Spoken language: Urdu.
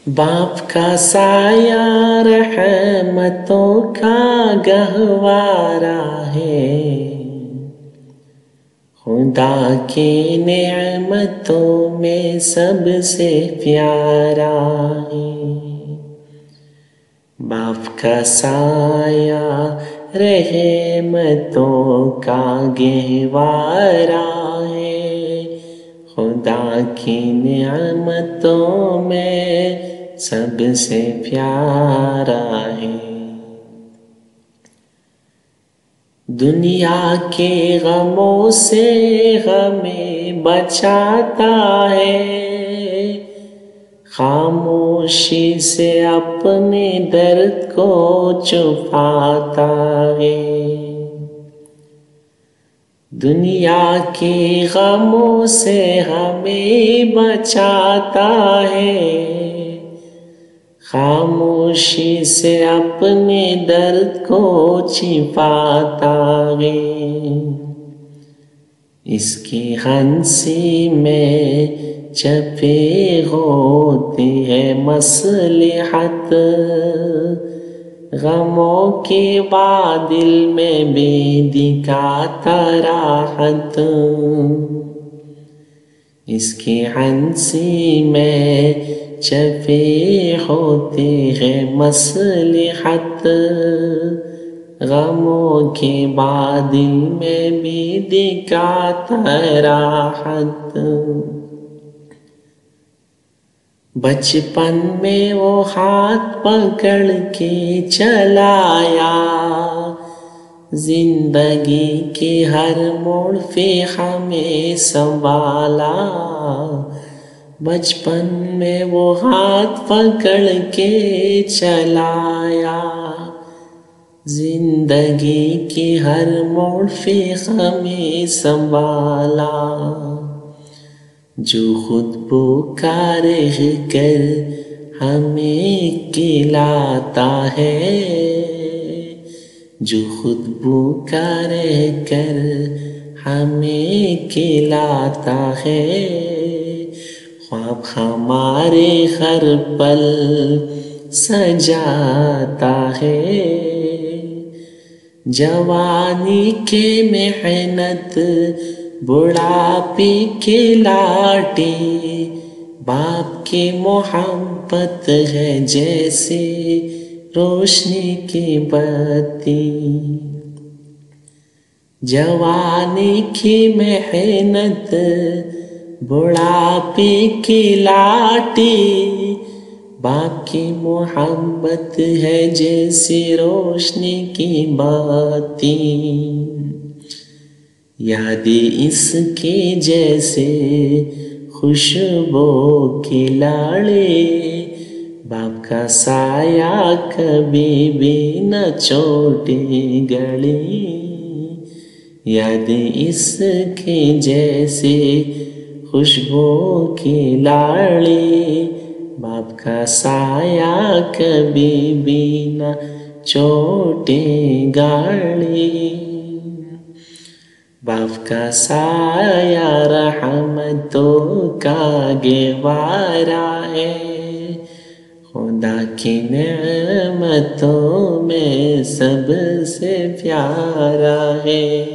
باپ کا سایہ رحمتوں کا گہوارہ ہے، خدا کی نعمتوں میں سب سے پیارا ہے۔ باپ کا سایہ رحمتوں کا گہوارہ ہے، خدا کی نعمتوں میں سب سے پیارا ہے۔ دنیا کے غموں سے ہمیں بچاتا ہے، خاموشی سے اپنے درد کو چھپاتا ہے۔ دنیا کے غموں سے ہمیں بچاتا ہے، خاموشی سے اپنے درد کو چھپاتا ہے۔ اس کی ہنسی میں چھپے ہوتی ہے مصلحت، غموں کے بعد دل میں بھی دکھاتا راحت۔ اس کی ہنسی میں چھپی ہوتی ہے مصلحت، غموں کے بعد دل میں بھی دکھاتا راحت۔ بچپن میں وہ ہاتھ پکڑ کے چلایا، زندگی کے ہر موڑ پہ ہمیں سنبھالا۔ بچپن میں وہ ہاتھ پکڑ کے چلایا، زندگی کے ہر موڑ پہ ہمیں سنبھالا۔ جو خود پکار کر ہمیں کھلاتا ہے، جو خود پکار کر ہمیں کھلاتا ہے، خواب ہمارے ہر پل سجاتا ہے۔ جوانی کے محنت، بڑھاپے کی لاٹھی، باپ کی محبت ہے جیسے روشنی کی بتی۔ جوانی کی محنت، بڑھاپے کی لاٹھی، باپ کی محبت ہے جیسے روشنی کی بتی۔ یاد اس کی جیسے خوشبو کی لاڑی، باپ کا سایہ کبھی بھی نہ چھوٹے گلی۔ یاد اس کی جیسے خوشبو کی لاڑی، باپ کا سایہ کبھی بھی نہ چھوٹے گاڑی۔ باپ کا سایہ رحمتوں کا گہوارہ ہے، خدا کی نعمتوں میں سب سے پیارا ہے۔